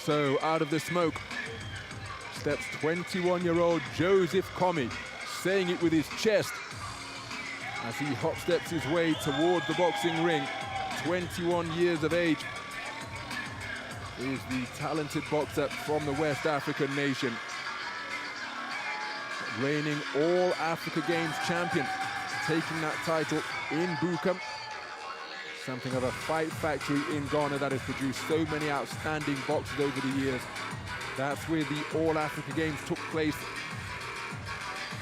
so out of the smoke steps 21-year-old Joseph Comey, saying it with his chest as he hop steps his way towards the boxing ring. 21 years of age is the talented boxer from the West African nation. Reigning All Africa Games champion, taking that title in Bukum. Something of a fight factory in Ghana that has produced so many outstanding boxers over the years. That's where the All Africa Games took place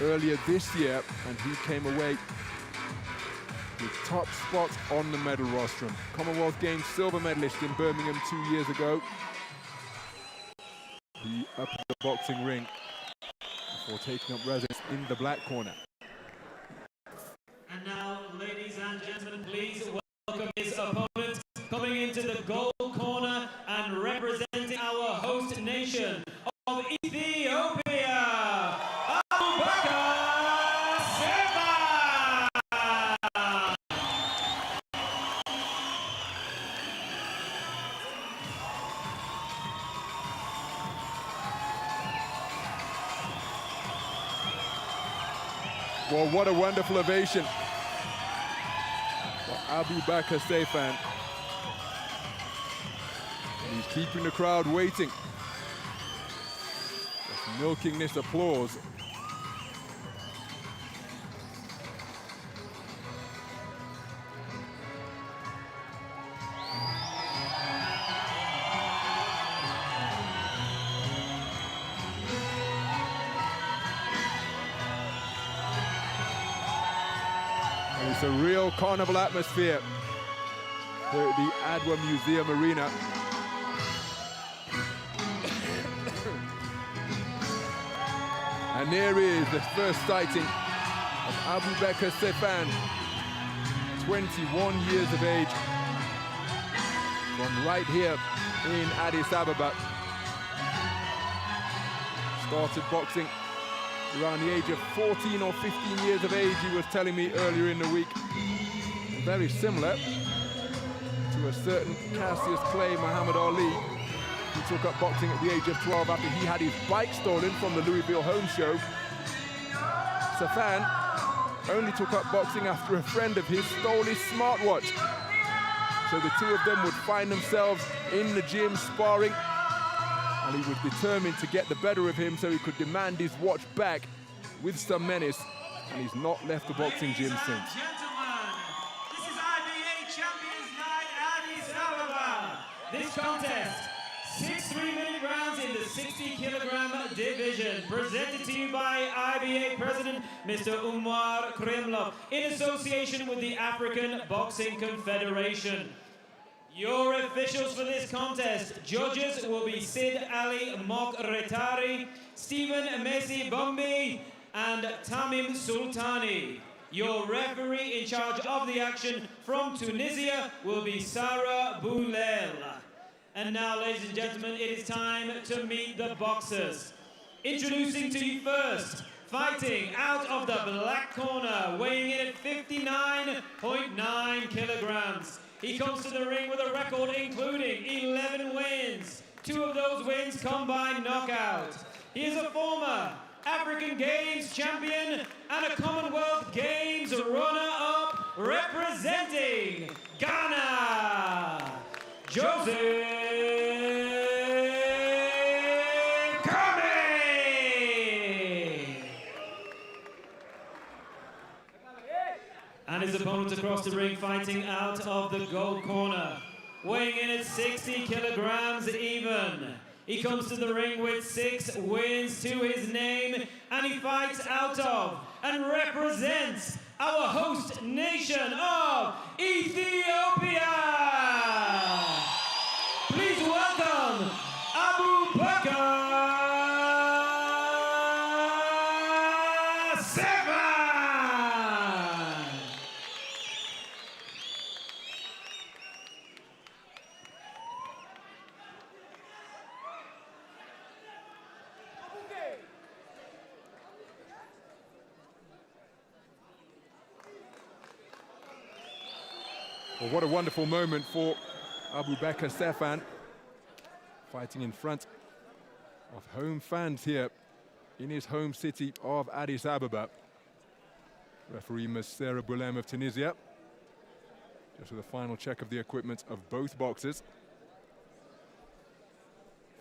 earlier this year, and he came away with top spots on the medal rostrum. Commonwealth Games silver medalist in Birmingham 2 years ago. He up the boxing ring before taking up residence in the black corner. And now, ladies and gentlemen, please welcome his opponent coming into the gold corner and representing our host nation of Ethiopia, Abubeker Sefan! Well, what a wonderful ovation for Abubeker Sefan. And he's keeping the crowd waiting, just milking this applause. It's a real carnival atmosphere here at the Adwa Museum Arena. And there is the first sighting of Abubeker Sefan, 21 years of age, from right here in Addis Ababa. Started boxing around the age of 14 or 15 years of age, he was telling me earlier in the week. Very similar to a certain Cassius Clay Muhammad Ali, who took up boxing at the age of 12 after he had his bike stolen from the Louisville Home Show. Sefan only took up boxing after a friend of his stole his smartwatch. So the two of them would find themselves in the gym sparring, and he was determined to get the better of him so he could demand his watch back with some menace, and he's not left the boxing gym since. Gentlemen, this is IBA Champions Night Addis Ababa. This contest, 6 3-minute rounds in the 60-kilogram division, presented to you by IBA President Mr. Umar Kremlov in association with the African Boxing Confederation. Your officials for this contest, judges will be Sid Ali Mokretari, Stephen Messi Bombi, and Tamim Sultani. Your referee in charge of the action from Tunisia will be Sarah Boulel. And now, ladies and gentlemen, it is time to meet the boxers. Introducing to you first, fighting out of the black corner, weighing in at 59.9 kilograms. He comes to the ring with a record including 11 wins. 2 of those wins come by knockout. He is a former African Games champion and a Commonwealth Games runner-up representing Ghana, Joseph Comey! And his opponent across the ring fighting out of the gold corner, weighing in at 60 kilograms even. He comes to the ring with 6 wins to his name, and he fights out of and represents our host nation of Ethiopia. Please welcome Abubeker Sefan. Well, what a wonderful moment for Abubeker Sefan, fighting in front of home fans here in his home city of Addis Ababa. Referee Masera Boulem of Tunisia. Just with a final check of the equipment of both boxers.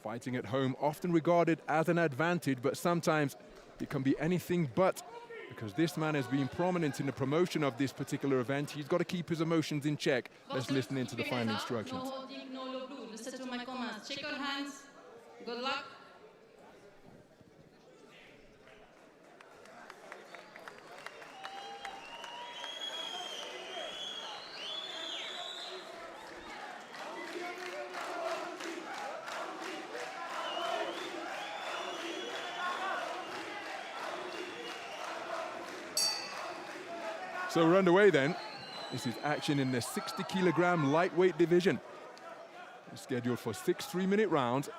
Fighting at home, often regarded as an advantage, but sometimes it can be anything but, because this man has been prominent in the promotion of this particular event. He's got to keep his emotions in check. Let's listen into the final instructions. No holding, no low blue. Listen to my commands. Shake your hands. Good luck. So we're underway then. This is action in the 60-kilogram lightweight division. It's scheduled for 6 3-minute rounds,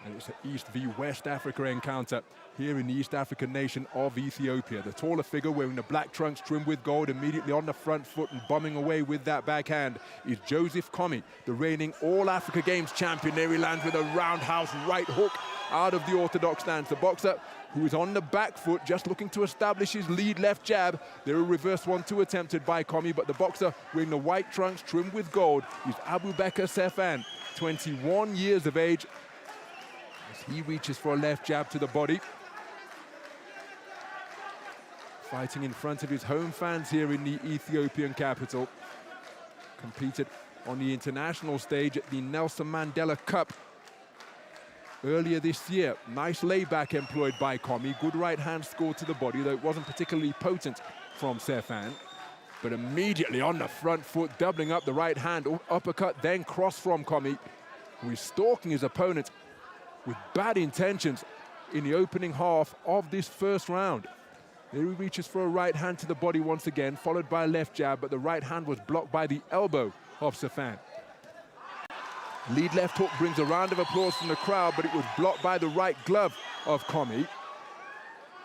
and it's an East v West Africa encounter here in the East African nation of Ethiopia. The taller figure wearing the black trunks trimmed with gold, immediately on the front foot and bombing away with that backhand, is Joseph Comey, the reigning All-Africa Games champion. There he lands with a roundhouse right hook out of the orthodox stance. The boxer, who is on the back foot, just looking to establish his lead left jab. There a reverse 1-2 attempted by Comey, but the boxer wearing the white trunks trimmed with gold is Abubeker Sefan, 21 years of age, as he reaches for a left jab to the body. Fighting in front of his home fans here in the Ethiopian capital. Competed on the international stage at the Nelson Mandela Cup earlier this year. Nice layback employed by Comey. Good right hand score to the body, though it wasn't particularly potent from Sefan. But immediately on the front foot, doubling up the right hand, uppercut, then cross from Comey, who is stalking his opponent with bad intentions in the opening half of this first round. There he reaches for a right hand to the body once again, followed by a left jab, but the right hand was blocked by the elbow of Sefan. Lead left hook brings a round of applause from the crowd, but it was blocked by the right glove of Comey.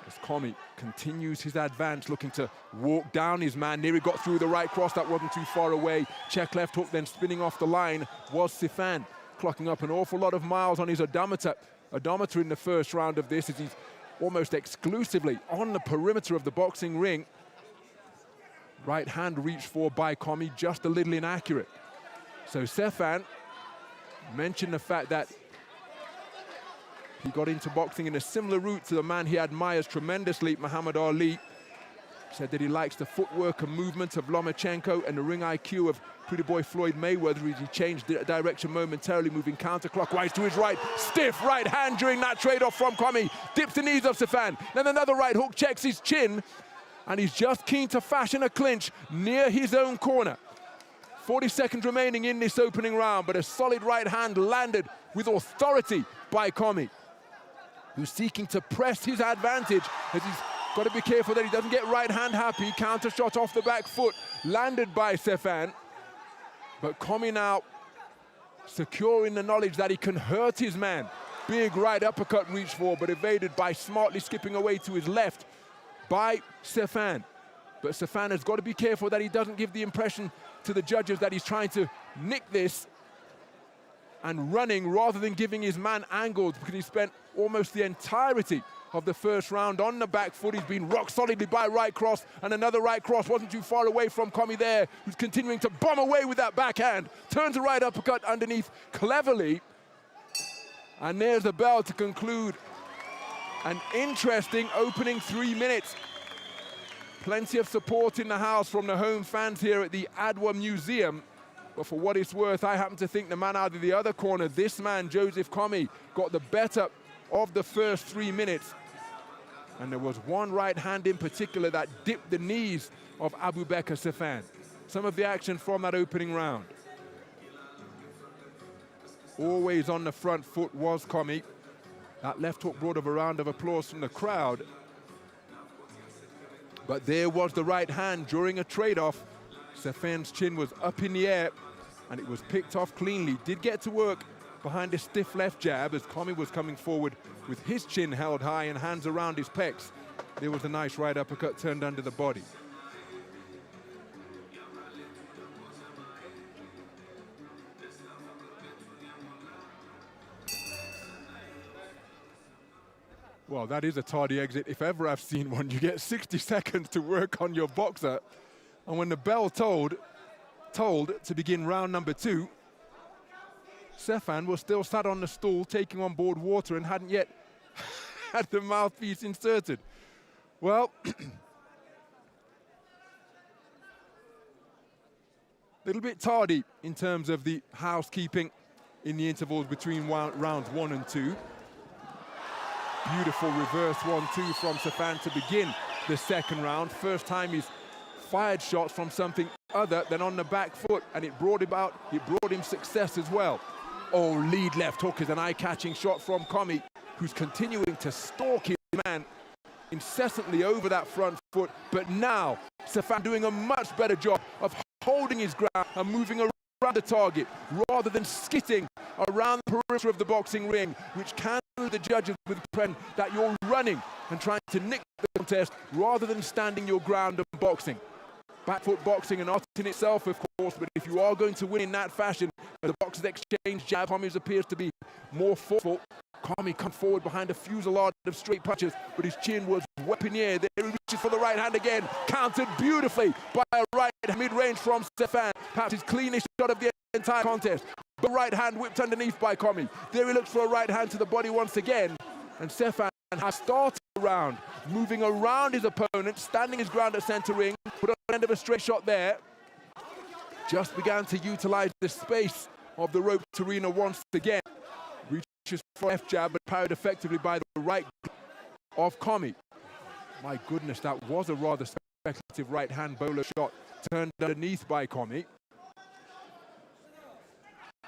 As Comey continues his advance, looking to walk down his man. Nearly got through the right cross, that wasn't too far away. Check left hook, then spinning off the line was Sefan, clocking up an awful lot of miles on his odometer in the first round of this, as he's almost exclusively on the perimeter of the boxing ring. Right hand reached for by Comey, just a little inaccurate. So Sefan mentioned the fact that he got into boxing in a similar route to the man he admires tremendously, Muhammad Ali. Said that he likes the footwork and movement of Lomachenko and the ring IQ of pretty boy Floyd Mayweather, as he changed direction momentarily, moving counterclockwise to his right. Stiff right hand during that trade-off from Comey. Dips the knees of Sefan. Then another right hook, checks his chin, and he's just keen to fashion a clinch near his own corner. 40 seconds remaining in this opening round, but a solid right hand landed with authority by Comey, who's seeking to press his advantage, as he's got to be careful that he doesn't get right hand happy. Counter shot off the back foot, landed by Sefan. But Comey now secure in the knowledge that he can hurt his man. Big right uppercut reach for, but evaded by smartly skipping away to his left by Sefan. But Sefan has got to be careful that he doesn't give the impression to the judges that he's trying to nick this and running, rather than giving his man angles, because he spent almost the entirety of the first round on the back foot. He's been rock solidly by right cross, and another right cross wasn't too far away from Comey there, who's continuing to bomb away with that backhand. Turns a right uppercut underneath cleverly, and there's the bell to conclude an interesting opening 3 minutes. Plenty of support in the house from the home fans here at the Adwa Museum. But for what it's worth, I happen to think the man out of the other corner, this man, Joseph Comey, got the better of the first 3 minutes. And there was one right hand in particular that dipped the knees of Abubeker Sefan. Some of the action from that opening round. Always on the front foot was Comey. That left hook brought a round of applause from the crowd. But there was the right hand during a trade-off. Sefan's chin was up in the air, and it was picked off cleanly. Did get to work behind a stiff left jab as Comey was coming forward with his chin held high and hands around his pecs. There was a nice right uppercut turned under the body. Well, that is a tardy exit if ever I've seen one. You get 60 seconds to work on your boxer. And when the bell told to begin round number 2, Sefan was still sat on the stool taking on board water and hadn't yet had the mouthpiece inserted. Well, a little bit tardy in terms of the housekeeping in the intervals between rounds 1 and 2. Beautiful reverse 1-2 from Sefan to begin the second round. First time he's fired shots from something other than on the back foot, and it brought him success as well. Oh, lead left hook is an eye-catching shot from Comey, who's continuing to stalk his man incessantly over that front foot. But now Sefan doing a much better job of holding his ground and moving around the target rather than skitting around the perimeter of the boxing ring, which can leave the judges with the impression that you're running and trying to nick the contest rather than standing your ground and boxing. Back foot boxing an art in itself, of course, but if you are going to win in that fashion, the boxers exchange jab. Comey appears to be more forceful. Comey come forward behind a fusillade of straight punches, but his chin was up in the air. There he reaches for the right hand again, countered beautifully by a right mid-range from Sefan. Perhaps his cleanest shot of the entire contest. The right hand whipped underneath by Comey. There he looks for a right hand to the body once again, and Sefan has started the round, moving around his opponent, standing his ground at centre ring, put on the end of a straight shot there. Just began to utilize the space of the roped arena once again. Reaches for left jab, but parried effectively by the right of Comey. My goodness, that was a rather speculative right hand bowler shot, turned underneath by Comey.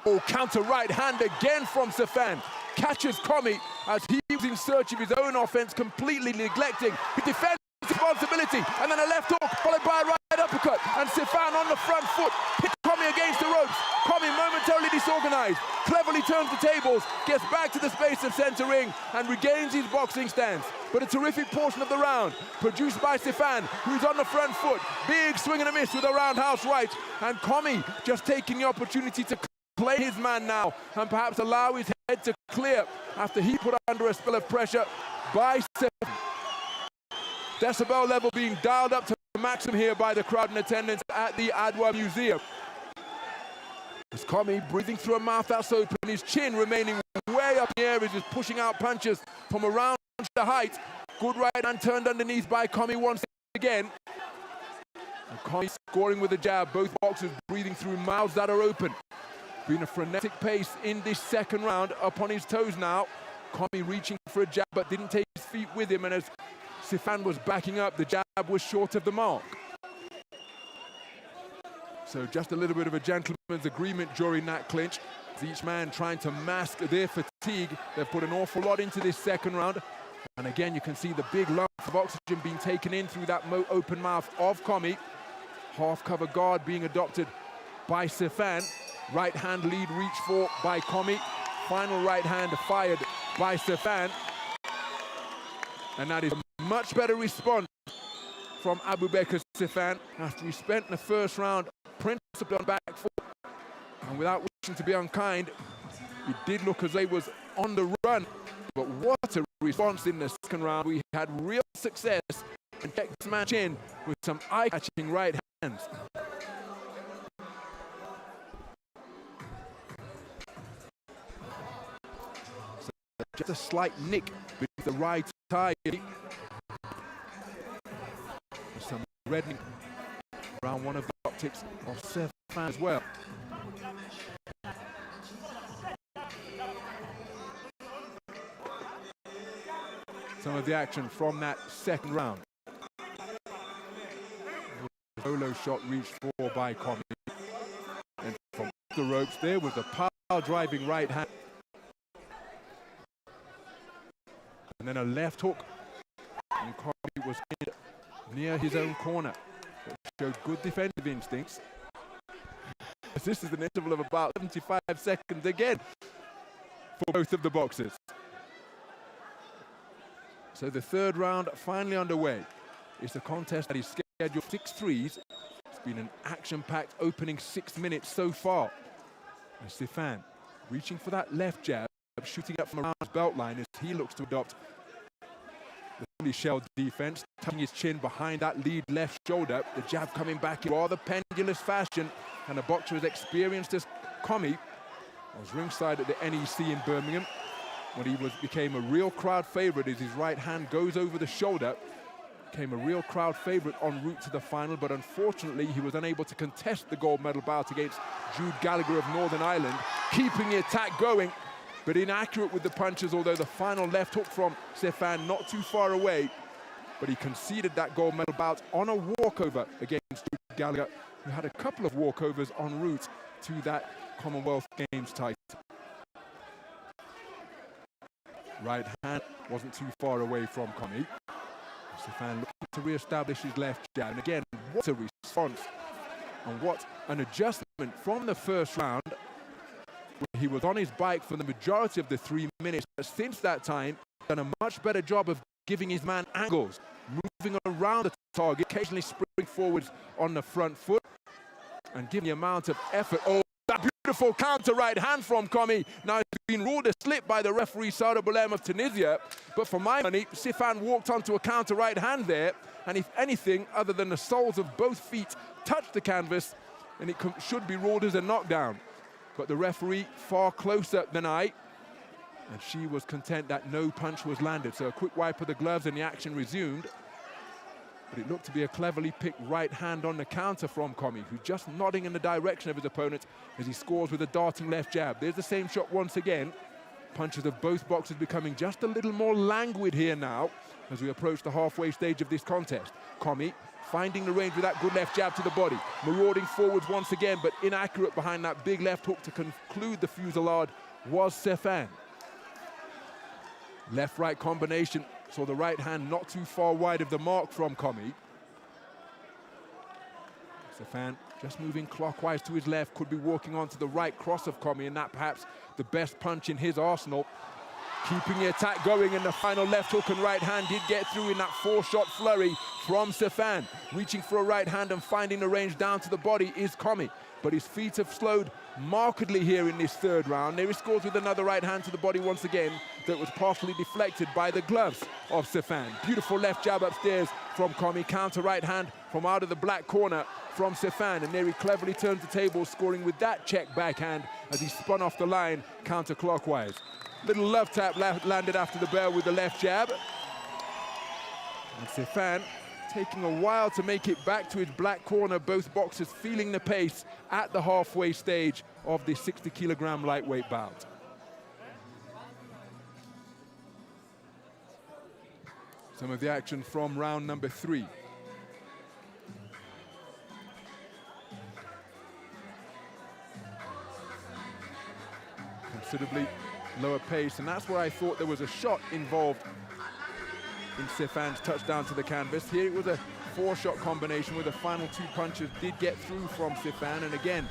Oh, counter right hand again from Sefan. Catches Comey as he was in search of his own offense, completely neglecting his defense responsibility. And then a left hook followed by a right uppercut. And Sefan on the front foot hit Comey against the ropes. Comey momentarily disorganized, cleverly turns the tables, gets back to the space of center ring and regains his boxing stance. But a terrific portion of the round produced by Sefan, who's on the front foot. Big swing and a miss with a roundhouse right. And Comey just taking the opportunity to play his man now and perhaps allow his head to clear after he put under a spell of pressure by Sefan. Decibel level being dialed up to the maximum here by the crowd in attendance at the Adwa Museum. As Comey breathing through a mouth that's open, his chin remaining way up in the air as he's pushing out punches from around the height. Good right hand turned underneath by Comey once again. And Comey scoring with a jab, both boxers breathing through mouths that are open. Been a frenetic pace in this second round, up on his toes now. Comey reaching for a jab but didn't take his feet with him, and as Sefan was backing up, the jab was short of the mark. So just a little bit of a gentleman's agreement during that clinch. As each man trying to mask their fatigue. They've put an awful lot into this second round. And again, you can see the big lump of oxygen being taken in through that open mouth of Comey. Half-cover guard being adopted by Sefan. Right hand lead reach for by Comey. Final right hand fired by Sefan. And that is a much better response from Abubeker Sefan after he spent the first round principally on back foot. And without wishing to be unkind, it did look as though he was on the run. But what a response in the second round. We had real success and checked this man's chin with some eye-catching right hands. Just a slight nick with the right eye. Some reddening around one of the optics of Sefan as well. Some of the action from that second round. Solo shot reached for by Comey. And from the ropes there was a power driving right hand. And then a left hook, and Comey was near his own corner. But showed good defensive instincts. This is an interval of about 75 seconds again for both of the boxers. So the third round finally underway. It's a contest that is scheduled 6 threes. It's been an action-packed opening 6 minutes so far. And Sefan reaching for that left jab, shooting up from around his belt line as he looks to adopt shelled defense, tucking his chin behind that lead left shoulder. The jab coming back in rather pendulous fashion, and a boxer as experienced as Comey. I was ringside at the NEC in Birmingham when he became a real crowd favorite as his right hand goes over the shoulder. Became a real crowd favorite en route to the final, but unfortunately he was unable to contest the gold medal bout against Jude Gallagher of Northern Ireland, keeping the attack going, but inaccurate with the punches, although the final left hook from Sefan not too far away. But he conceded that gold medal bout on a walkover against Jude Gallagher, who had a couple of walkovers en route to that Commonwealth Games title. Right hand wasn't too far away from Comey. Sefan looking to re-establish his left jab. And again, what a response and what an adjustment from the first round. He was on his bike for the majority of the 3 minutes, but since that time, done a much better job of giving his man angles, moving around the target, occasionally springing forwards on the front foot, and giving the amount of effort. Oh, that beautiful counter right hand from Comey. Now it's been ruled a slip by the referee Sada Boulem of Tunisia, but for my money, Sefan walked onto a counter right hand there, and if anything other than the soles of both feet touched the canvas, then it should be ruled as a knockdown. But the referee far closer than I, and she was content that no punch was landed. So a quick wipe of the gloves and the action resumed. But it looked to be a cleverly picked right hand on the counter from Comey, who's just nodding in the direction of his opponent as he scores with a darting left jab. There's the same shot once again. Punches of both boxers becoming just a little more languid here now as we approach the halfway stage of this contest. Comey finding the range with that good left jab to the body, marauding forwards once again, but inaccurate behind that big left hook to conclude the fusillade was Sefan. Left-right combination, saw the right hand not too far wide of the mark from Comey. Sefan just moving clockwise to his left, could be walking onto the right cross of Comey, and that perhaps the best punch in his arsenal. Keeping the attack going, and the final left hook and right hand did get through in that four-shot flurry from Sefan. Reaching for a right hand and finding the range down to the body is Comey, but his feet have slowed markedly here in this third round. There he scores with another right hand to the body once again that was partially deflected by the gloves of Sefan. Beautiful left jab upstairs from Comey, counter right hand from out of the black corner from Sefan, and there he cleverly turns the table, scoring with that check backhand as he spun off the line counterclockwise. Little love tap landed after the bell with the left jab. And Sefan taking a while to make it back to his black corner, both boxers feeling the pace at the halfway stage of the 60-kilogram lightweight bout. Some of the action from round number 3. Considerably lower pace, and that's where I thought there was a shot involved in Sefan's touchdown to the canvas. Here it was a four-shot combination where the final two punches did get through from Sefan, and again,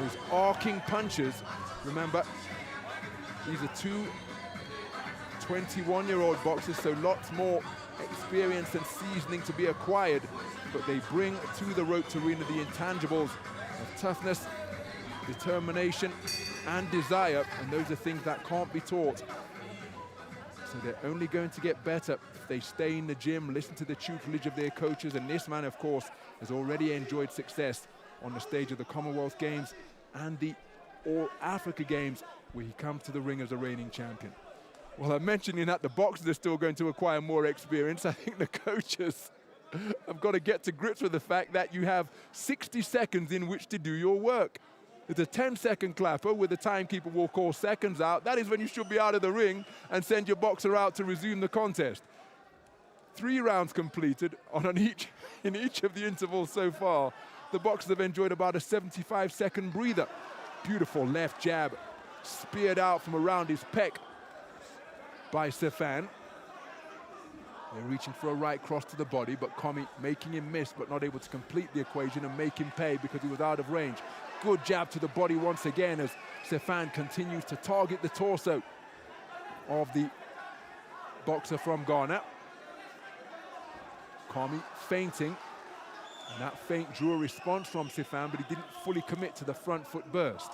those arcing punches. Remember, these are two 21-year-old boxers, so lots more experience and seasoning to be acquired, but they bring to the ropes arena the intangibles of toughness, determination, and desire, and those are things that can't be taught. So they're only going to get better if they stay in the gym, listen to the tutelage of their coaches, and this man, of course, has already enjoyed success on the stage of the Commonwealth Games and the All-Africa Games, where he comes to the ring as a reigning champion. Well, I'm mentioning that the boxers are still going to acquire more experience. I think the coaches have got to get to grips with the fact that you have 60 seconds in which to do your work. It's a 10-second clapper where the timekeeper will call seconds out. That is when you should be out of the ring and send your boxer out to resume the contest. 3 rounds completed in each of the intervals so far. The boxers have enjoyed about a 75-second breather. Beautiful left jab, speared out from around his pec by Sefan. They're reaching for a right cross to the body, but Comey making him miss, but not able to complete the equation and make him pay because he was out of range. Good jab to the body once again as Sefan continues to target the torso of the boxer from Ghana. Comey feinting, and that feint drew a response from Sefan, but he didn't fully commit to the front foot burst.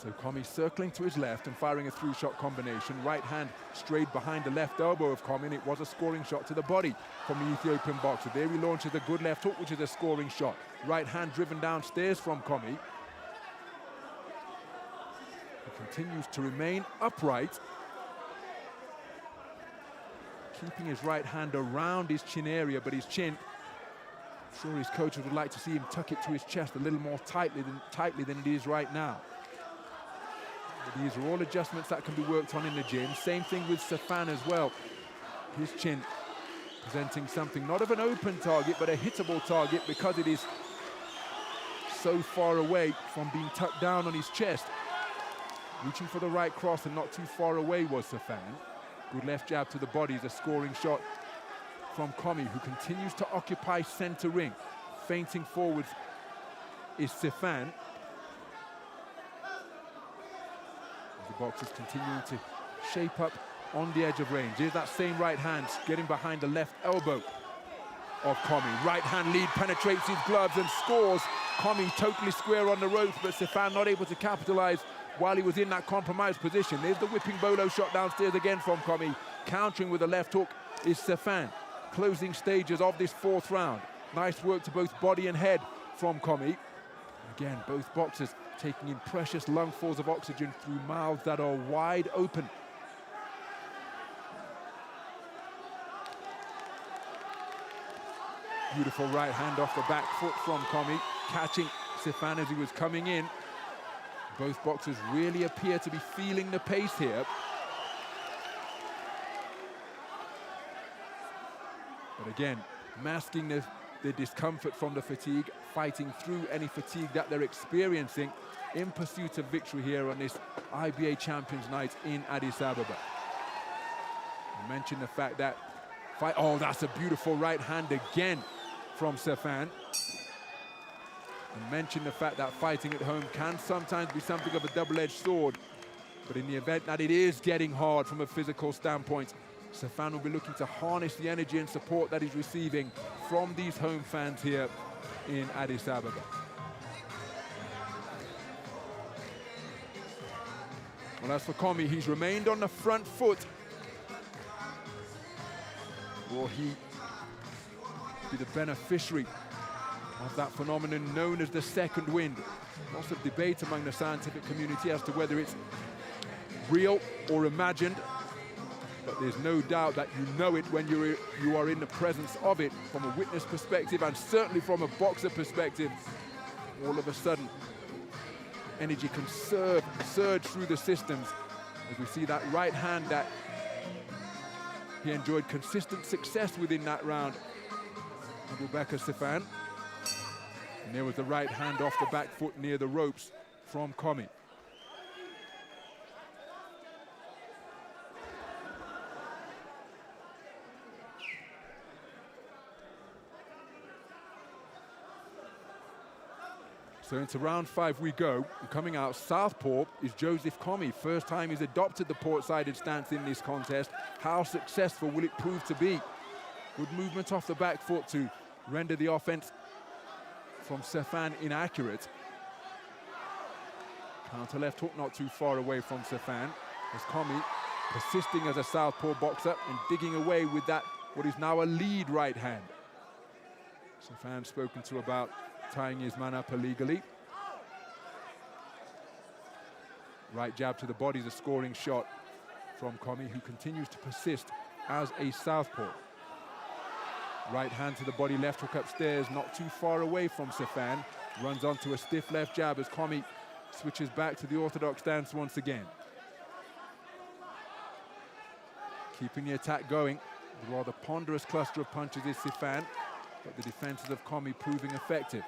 So Comey circling to his left and firing a through-shot combination. Right hand strayed behind the left elbow of Comey, and it was a scoring shot to the body from the Ethiopian boxer. There he launches a good left hook, which is a scoring shot. Right hand driven downstairs from Comey. He continues to remain upright, keeping his right hand around his chin area, but his chin, I'm sure his coaches would like to see him tuck it to his chest a little more tightly than it is right now. But these are all adjustments that can be worked on in the gym. Same thing with Sefan as well. His chin presenting something not of an open target, but a hittable target because it is so far away from being tucked down on his chest. Reaching for the right cross and not too far away was Sefan. Good left jab to the body is a scoring shot from Comey, who continues to occupy center ring. Feinting forwards is Sefan. The boxers continuing to shape up on the edge of range. Here's that same right hand getting behind the left elbow of Comey. Right hand lead penetrates his gloves and scores. Comey totally square on the ropes, but Sefan not able to capitalize while he was in that compromised position. There's the whipping bolo shot downstairs again from Comey. Countering with a left hook is Sefan. Closing stages of this fourth round. Nice work to both body and head from Comey. Again, both boxers taking in precious lungfuls of oxygen through mouths that are wide open. Beautiful right hand off the back foot from Comey, catching Sefan as he was coming in. Both boxers really appear to be feeling the pace here. But again, masking the discomfort from the fatigue, fighting through any fatigue that they're experiencing in pursuit of victory here on this IBA Champions Night in Addis Ababa. I mentioned the fact that oh, that's a beautiful right hand again from Sefan. And mentioned the fact that fighting at home can sometimes be something of a double-edged sword, but in the event that it is getting hard from a physical standpoint, Sefan will be looking to harness the energy and support that he's receiving from these home fans here in Addis Ababa. Well, as for Comey, he's remained on the front foot. Will he be the beneficiary of that phenomenon known as the second wind? Lots of debate among the scientific community as to whether it's real or imagined, but there's no doubt that you know it when you are in the presence of it from a witness perspective, and certainly from a boxer perspective. All of a sudden, energy can surge through the systems as we see that right hand that he enjoyed consistent success within that round. Abubeker Sefan. And there was the right hand off the back foot near the ropes from Comey. So into round 5 we go. And coming out southpaw is Joseph Comey. First time he's adopted the port-sided stance in this contest. How successful will it prove to be? Good movement off the back foot to render the offense from Sefan inaccurate. Counter left hook not too far away from Sefan, as Comey persisting as a southpaw boxer and digging away with that, what is now a lead right hand. Sefan spoken to about tying his man up illegally. Right jab to the body is a scoring shot from Comey, who continues to persist as a southpaw. Right hand to the body, left hook upstairs, not too far away from Sefan. Runs onto a stiff left jab as Comey switches back to the orthodox stance once again. Keeping the attack going. The rather ponderous cluster of punches is Sefan, but the defenses of Comey proving effective.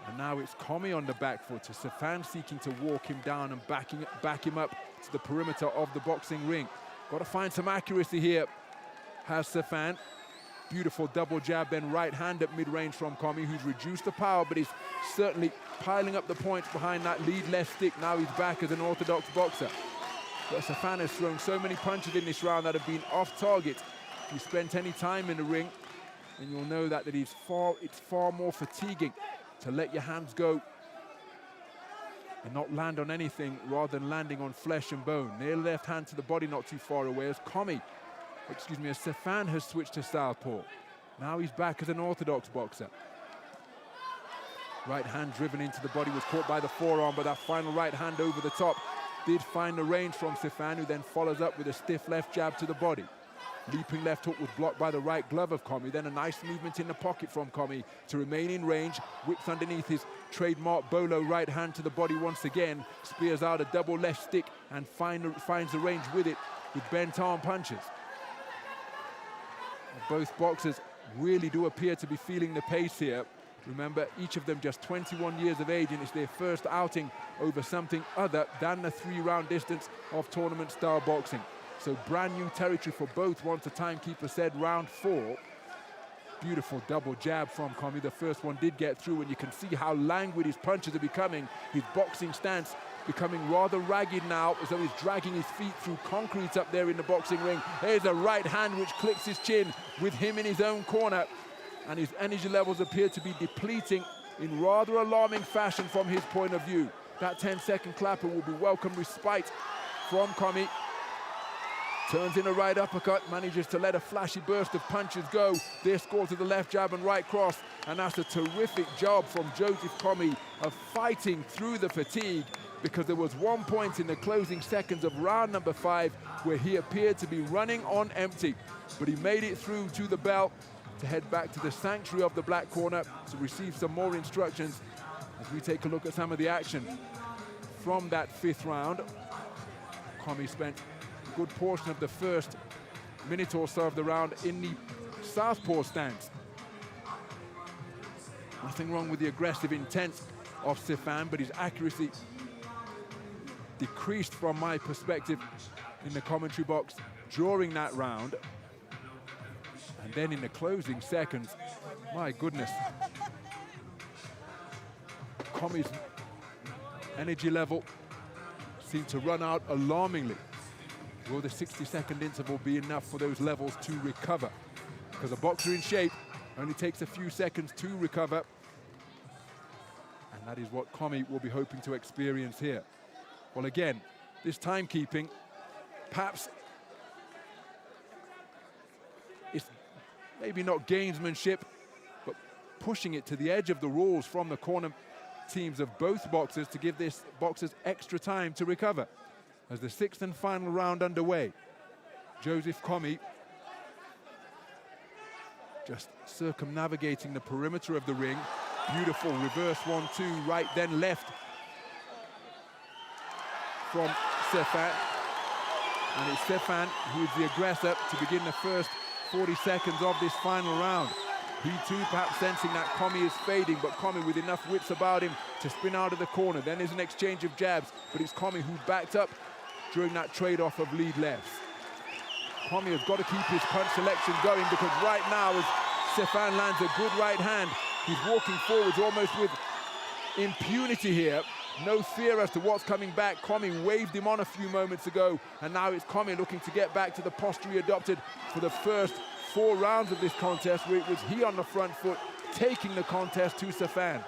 And now it's Comey on the back foot, as Sefan seeking to walk him down and back him up to the perimeter of the boxing ring. Got to find some accuracy here, has Sefan. Beautiful double jab, then right hand at mid-range from Comey, who's reduced the power, but is certainly piling up the points behind that lead left stick. Now he's back as an orthodox boxer. But Sefan has thrown so many punches in this round that have been off target. If you spent any time in the ring, and you'll know that it's far more fatiguing to let your hands go and not land on anything rather than landing on flesh and bone. Near left hand to the body, not too far away, as Sefan has switched to southpaw. Now he's back as an orthodox boxer. Right hand driven into the body, was caught by the forearm, but that final right hand over the top did find the range from Sefan, who then follows up with a stiff left jab to the body. Leaping left hook was blocked by the right glove of Comey, then a nice movement in the pocket from Comey to remain in range, whips underneath his trademark bolo right hand to the body once again, spears out a double left stick and finds the range with it with bent arm punches. Both boxers really do appear to be feeling the pace here. Remember, each of them just 21 years of age, and it's their first outing over something other than the 3-round distance of tournament-style boxing. So brand new territory for both, once the timekeeper said round 4. Beautiful double jab from Comey. The first one did get through, and you can see how languid his punches are becoming. His boxing stance becoming rather ragged now, as though he's dragging his feet through concrete up there in the boxing ring. There's a right hand which clicks his chin with him in his own corner, and his energy levels appear to be depleting in rather alarming fashion from his point of view. That 10-second clapper will be welcome respite from Comey. Turns in a right uppercut, manages to let a flashy burst of punches go. There scores with the left jab and right cross, and that's a terrific job from Joseph Comey of fighting through the fatigue, because there was one point in the closing seconds of round number 5 where he appeared to be running on empty, but he made it through to the bell to head back to the sanctuary of the black corner to receive some more instructions as we take a look at some of the action from that 5th round. Comey spent a good portion of the first minute or so of the round in the southpaw stance. Nothing wrong with the aggressive intent of Sefan, but his accuracy decreased from my perspective in the commentary box during that round. And then in the closing seconds, my goodness, Comey's energy level seemed to run out alarmingly. Will the 60-second interval be enough for those levels to recover? Because a boxer in shape only takes a few seconds to recover. And that is what Comey will be hoping to experience here. Well, again, this timekeeping, perhaps it's maybe not gamesmanship, but pushing it to the edge of the rules from the corner teams of both boxers to give this boxers extra time to recover. As the 6th and final round underway, Joseph Comey just circumnavigating the perimeter of the ring. Beautiful reverse 1-2, right then left from Sefan. And it's Sefan who is the aggressor to begin the first 40 seconds of this final round. He too perhaps sensing that Comey is fading, but Comey with enough wits about him to spin out of the corner. Then there's an exchange of jabs, but it's Comey who backed up during that trade-off of lead lefts. Comey has got to keep his punch selection going, because right now as Sefan lands a good right hand, he's walking forwards almost with impunity here. No fear as to what's coming back. Comey waved him on a few moments ago, and now it's Comey looking to get back to the posture he adopted for the first 4 rounds of this contest, where it was he on the front foot taking the contest to Sefan.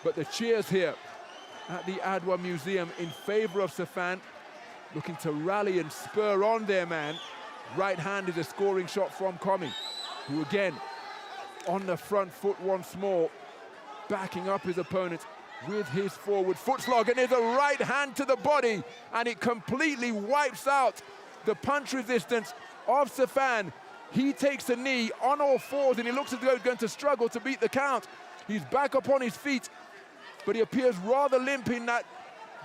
But the cheers here at the Adwa Museum in favor of Sefan, looking to rally and spur on their man. Right hand is a scoring shot from Comey, who again on the front foot once more, backing up his opponent with his forward foot slog, and there's a right hand to the body, and it completely wipes out the punch resistance of Sefan. He takes a knee on all fours, and he looks as though he's going to struggle to beat the count. He's back up on his feet, but he appears rather limp in that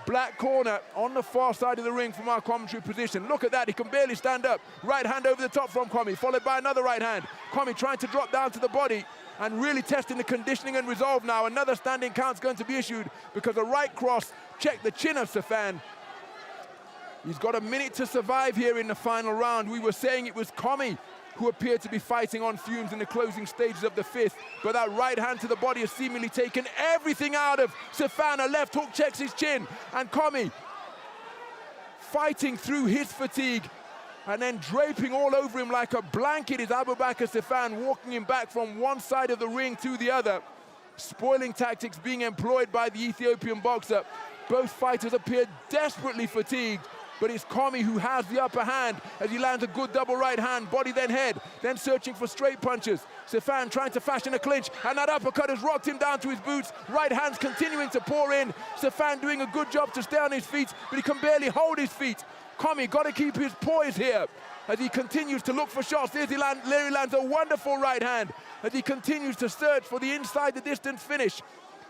black corner on the far side of the ring from our commentary position. Look at that, he can barely stand up. Right hand over the top from Comey, followed by another right hand. Comey trying to drop down to the body and really testing the conditioning and resolve now. Another standing count's going to be issued because a right cross checked the chin of Sefan. He's got a minute to survive here in the final round. We were saying it was Comey who appeared to be fighting on fumes in the closing stages of the 5th, but that right hand to the body has seemingly taken everything out of Sefan. A left hook checks his chin, and Comey fighting through his fatigue, and then draping all over him like a blanket is Abubeker Sefan, walking him back from one side of the ring to the other. spoiling tactics being employed by the Ethiopian boxer. Both fighters appear desperately fatigued, but it's Comey who has the upper hand as he lands a good double right hand, body then head, then searching for straight punches. Sefan trying to fashion a clinch, and that uppercut has rocked him down to his boots. Right hand's continuing to pour in. Sefan doing a good job to stay on his feet, but he can barely hold his feet. Comey got to keep his poise here as he continues to look for shots. There he lands a wonderful right hand as he continues to search for the inside the distance finish.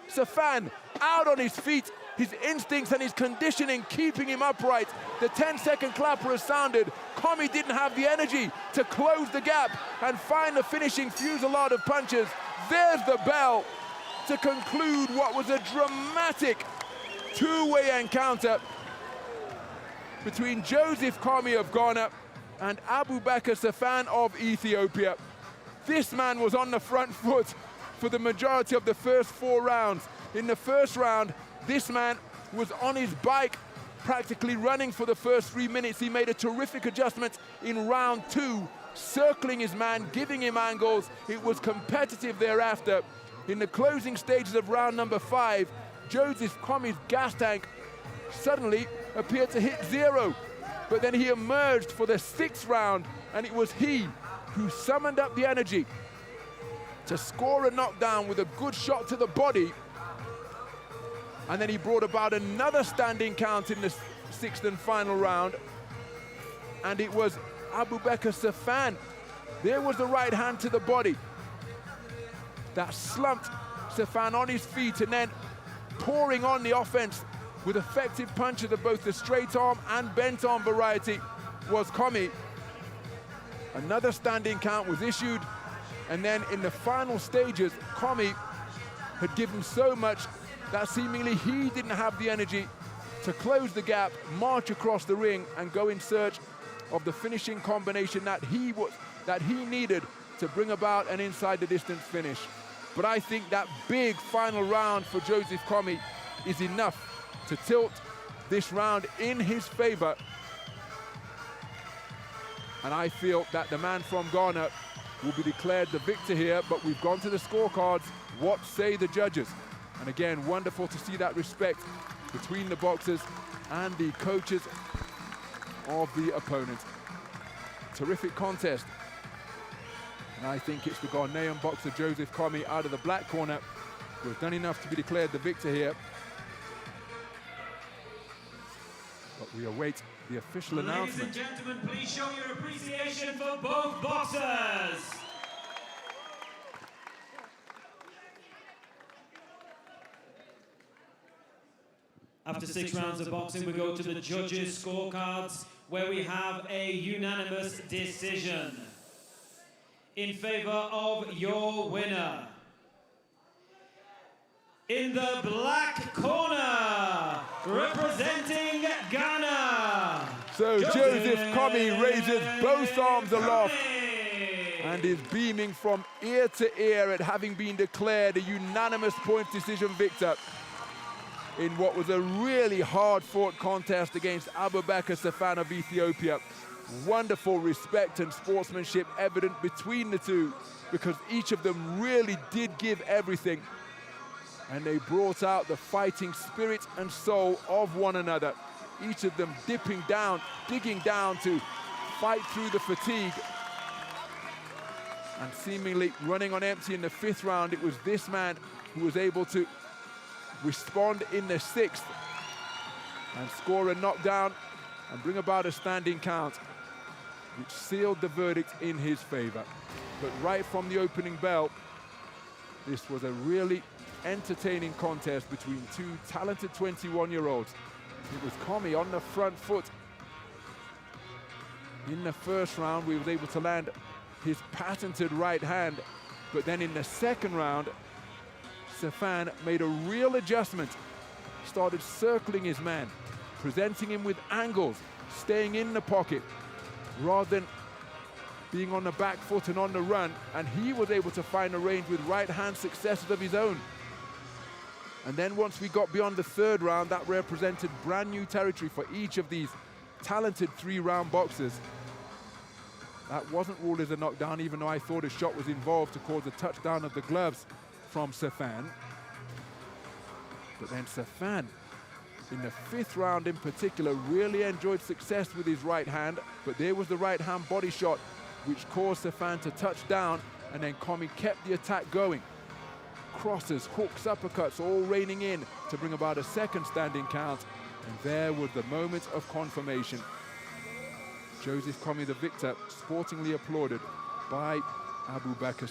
Sefan out on his feet, his instincts and his conditioning keeping him upright. The 10-second clapper has sounded. Comey didn't have the energy to close the gap and find the finishing fusillade of punches. There's the bell to conclude what was a dramatic two-way encounter between Joseph Comey of Ghana and Abubeker Sefan of Ethiopia. This man was on the front foot for the majority of the first 4 rounds. In the first round, this man was on his bike, practically running for the first 3 minutes. He made a terrific adjustment in round 2, circling his man, giving him angles. It was competitive thereafter. In the closing stages of round number 5, Joseph Comey's gas tank suddenly appeared to hit 0. But then he emerged for the 6th round, and it was he who summoned up the energy to score a knockdown with a good shot to the body. And then he brought about another standing count in the 6th and final round. And it was Abubeker Sefan. There was the right hand to the body that slumped Sefan on his feet, and then pouring on the offense with effective punches of both the straight arm and bent arm variety was Comey. Another standing count was issued. And then in the final stages, Comey had given so much that seemingly he didn't have the energy to close the gap, march across the ring, and go in search of the finishing combination that he needed to bring about an inside the distance finish. But I think that big final round for Joseph Comey is enough to tilt this round in his favor. And I feel that the man from Ghana will be declared the victor here, but we've gone to the scorecards. What say the judges? And again, wonderful to see that respect between the boxers and the coaches of the opponent. Terrific contest. And I think it's the Ghanaian boxer Joseph Comey out of the black corner who has done enough to be declared the victor here. But we await the official announcement. Ladies and gentlemen, please show your appreciation for both boxers. After 6 rounds of boxing, we go to the judges' scorecards, where we have a unanimous decision in favor of your winner. In the black corner, representing Ghana. So Joseph Comey raises both arms aloft and is beaming from ear to ear at having been declared a unanimous points decision victor in what was a really hard-fought contest against Abubeker Sefan of Ethiopia. Wonderful respect and sportsmanship evident between the two, because each of them really did give everything, and they brought out the fighting spirit and soul of one another, each of them digging down to fight through the fatigue. And seemingly running on empty in the 5th round, it was this man who was able to respond in the 6th and score a knockdown and bring about a standing count, which sealed the verdict in his favor. But right from the opening bell, this was a really entertaining contest between two talented 21-year-olds. It was Comey on the front foot. In the 1st round, we was able to land his patented right hand, but then in the 2nd round, Sefan made a real adjustment, started circling his man, presenting him with angles, staying in the pocket, rather than being on the back foot and on the run, and he was able to find a range with right-hand successes of his own. And then once we got beyond the 3rd round, that represented brand new territory for each of these talented 3-round boxers. That wasn't ruled as a knockdown, even though I thought a shot was involved to cause a touchdown of the gloves from Sefan. But then Sefan, in the 5th round in particular, really enjoyed success with his right hand, but there was the right hand body shot which caused Sefan to touch down, and then Comey kept the attack going. Crosses, hooks, uppercuts, all raining in to bring about a second standing count, and there was the moment of confirmation. Joseph Comey, the victor, sportingly applauded by Abubeker